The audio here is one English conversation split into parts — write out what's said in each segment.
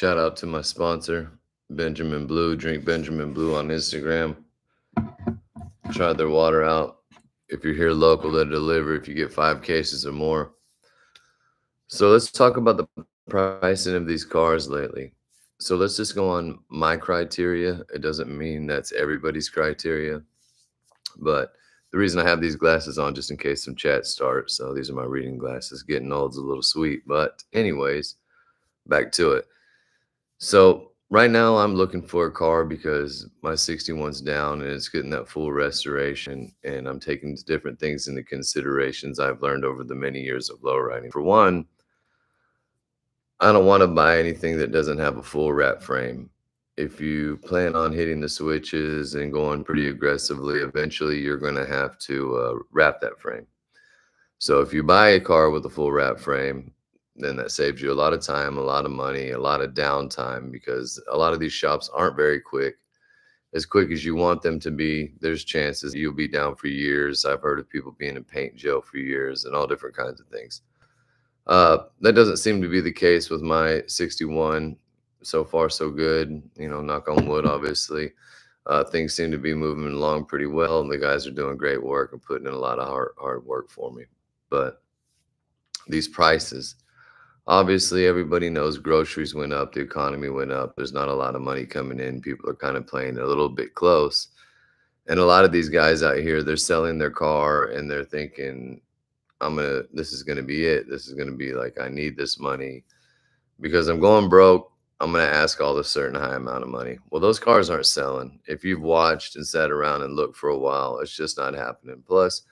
Shout out to my sponsor, Benjamin Blue. Drink Benjamin Blue on Instagram. Try their water out. If you're here local, they deliver if you get 5 cases or more. So let's talk about the pricing of these cars lately. So let's just go on my criteria. It doesn't mean that's everybody's criteria, but the reason I have these glasses on just in case some chat starts. So these are my reading glasses. Getting old's a little sweet, but anyways, back to it. So right now I'm looking for a car because my 61's down and it's getting that full restoration, and I'm taking different things into considerations I've learned over the many years of low riding. For one, I don't want to buy anything that doesn't have a full wrap frame. If you plan on hitting the switches and going pretty aggressively, eventually you're going to have to wrap that frame. So if you buy a car with a full wrap frame, then that saves you a lot of time, a lot of money, a lot of downtime, because a lot of these shops aren't very quick. As quick as you want them to be, there's chances you'll be down for years. I've heard of people being in paint jail for years and all different kinds of things. That doesn't seem to be the case with my 61. So far, so good. Knock on wood, obviously. Things seem to be moving along pretty well, and the guys are doing great work and putting in a lot of hard work for me. But these prices, obviously, everybody knows groceries went up, the economy went up. There's not a lot of money coming in. People are kind of playing it a little bit close. And a lot of these guys out here, they're selling their car and they're thinking, this is gonna be it. This is gonna be like, I need this money because I'm going broke. I'm gonna ask all this certain high amount of money. Well, those cars aren't selling. If you've watched and sat around and looked for a while, it's just not happening. Plus,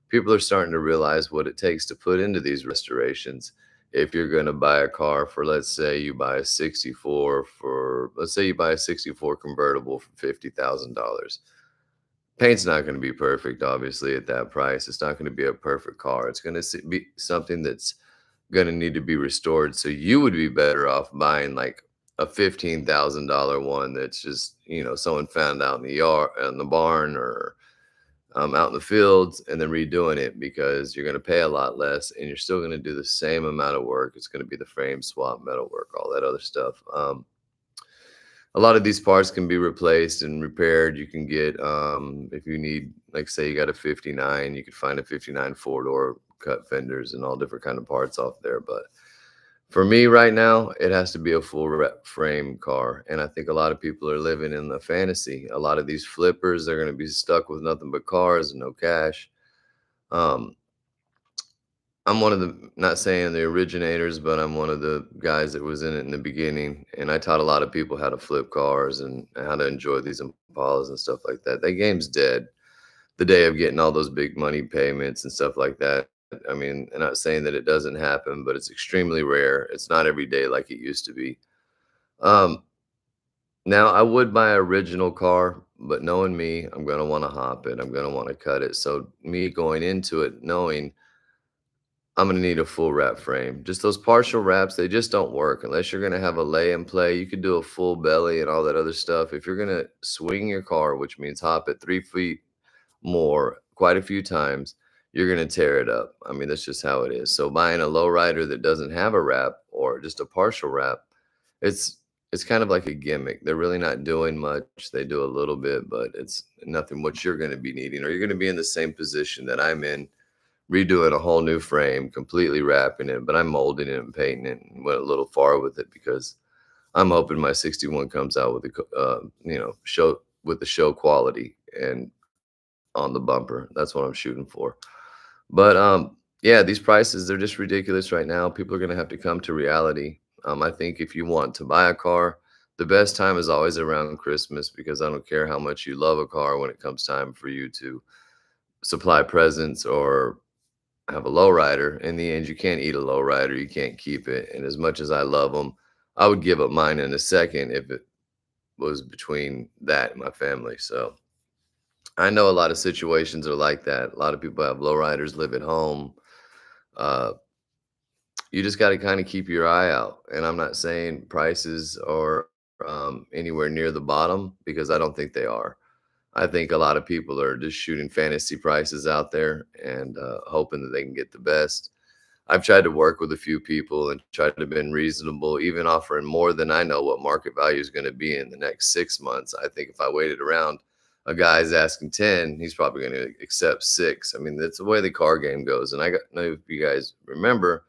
people are starting to realize what it takes to put into these restorations. If you're going to buy a car for, let's say you buy a 64 for, let's say you buy a 64 convertible for $50,000. Paint's not going to be perfect, obviously, at that price. It's not going to be a perfect car. It's going to be something that's going to need to be restored. So you would be better off buying like a $15,000 one that's just, someone found out in the yard, in the barn, or out in the fields, and then redoing it, because you're going to pay a lot less and you're still going to do the same amount of work. It's going to be the frame swap, metal work, all that other stuff. A lot of these parts can be replaced and repaired. You can get, if you need, like say you got a 59, you could find a 59 four-door cut fenders and all different kind of parts off there. But for me right now, it has to be a full frame car. And I think a lot of people are living in the fantasy. A lot of these flippers, they're going to be stuck with nothing but cars and no cash. Um, I'm one of the, not saying the originators, but I'm one of the guys that was in it in the beginning. And I taught a lot of people how to flip cars and how to enjoy these Impalas and stuff like that. That game's dead the day of getting all those big money payments and stuff like that. I mean, I'm not saying that it doesn't happen, but it's extremely rare. It's not every day like it used to be. Um, Now, I would buy an original car, but knowing me, I'm going to want to hop it. I'm going to want to cut it. So me going into it, knowing I'm going to need a full wrap frame. Just those partial wraps, they just don't work unless you're going to have a lay and play. You could do a full belly and all that other stuff. If you're going to swing your car, which means hop it 3 feet more quite a few times, you're going to tear it up. I mean, that's just how it is. So buying a lowrider that doesn't have a wrap or just a partial wrap, it's it's kind of like a gimmick. They're really not doing much. They do a little bit, but it's nothing what you're going to be needing, or you're going to be in the same position that I'm in, redoing a whole new frame, completely wrapping it, but I'm molding it and painting it, and went a little far with it because I'm hoping my 61 comes out with show with the show quality and on the bumper. That's what I'm shooting for. But yeah, these prices, they're just ridiculous right now. People are going to have to come to reality. I think if you want to buy a car, the best time is always around Christmas, because I don't care how much you love a car, when it comes time for you to supply presents or have a lowrider, in the end, you can't eat a lowrider. You can't keep it. And as much as I love them, I would give up mine in a second if it was between that and my family. So I know a lot of situations are like that. A lot of people have lowriders, live at home. Uh, you just got to kind of keep your eye out. And I'm not saying prices are anywhere near the bottom, because I don't think they are. I think a lot of people are just shooting fantasy prices out there and hoping that they can get the best. I've tried to work with a few people and tried to been reasonable, even offering more than I know what market value is going to be in the next 6 months. I think if I waited around, a guy's asking 10, he's probably going to accept six. I mean, that's the way the car game goes. And I got know if you guys remember,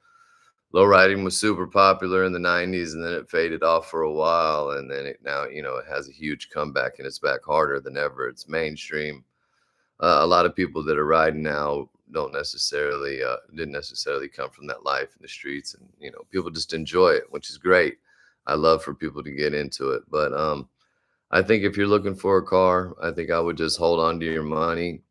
low riding was super popular in the 90s, and then it faded off for a while, and then it now, it has a huge comeback and it's back harder than ever. It's mainstream. A lot of people that are riding now don't necessarily didn't necessarily come from that life in the streets, and people just enjoy it, which is great. I love for people to get into it, but I think if you're looking for a car, I think I would just hold on to your money.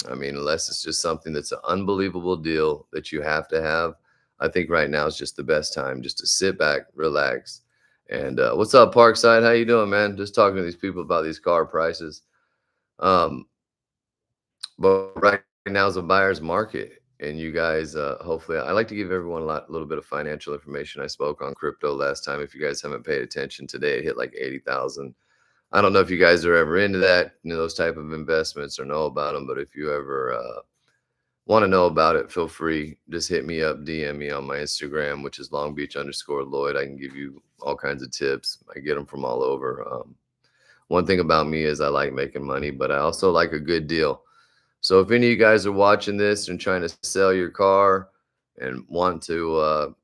I mean, unless it's just something that's an unbelievable deal that you have to have. I think right now is just the best time just to sit back, relax. And what's up, Parkside? How you doing, man? Just talking to these people about these car prices. Um, but right now is a buyer's market, and you guys, hopefully, I like to give everyone little bit of financial information. I spoke on crypto last time. If you guys haven't paid attention today, it hit like 80,000. I don't know if you guys are ever into that, those type of investments or know about them, but if you ever want to know about it, feel free. Just hit me up, DM me on my Instagram, which is Long Beach_Lloyd. I can give you all kinds of tips. I get them from all over. One thing about me is I like making money, but I also like a good deal. So if any of you guys are watching this and trying to sell your car and want to,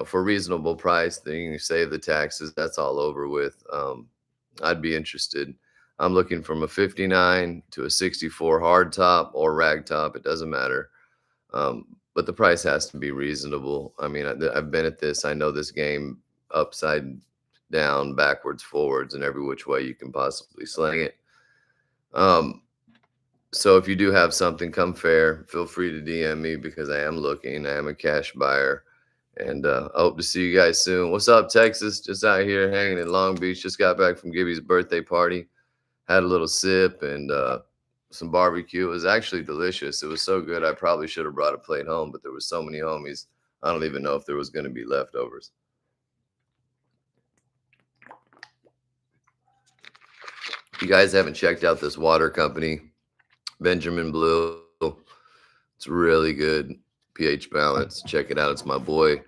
for a reasonable price, then you can save the taxes. That's all over with. I'd be interested. I'm looking from a 59 to a 64 hard top or rag top. It doesn't matter. But the price has to be reasonable. I mean, I've been at this. I know this game upside down, backwards, forwards, and every which way you can possibly sling it. So if you do have something, come fair. Feel free to DM me because I am looking. I am a cash buyer. And I hope to see you guys soon. What's up, Texas? Just out here hanging in Long Beach. Just got back from Gibby's birthday party. Had a little sip and some barbecue. It was actually delicious. It was so good. I probably should have brought a plate home, but there was so many homies. I don't even know if there was going to be leftovers. If you guys haven't checked out this water company, Benjamin Blue, it's really good. pH balance. Check it out. It's my boy.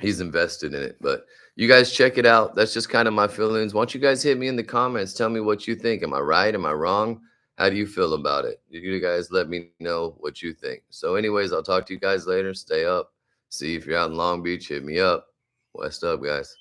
He's invested in it, but you guys check it out. That's just kind of my feelings. Why don't you guys hit me in the comments? Tell me what you think. Am I right? Am I wrong? How do you feel about it? You guys let me know what you think. So anyways, I'll talk to you guys later. Stay up. See if you're out in Long Beach, hit me up. West up, guys.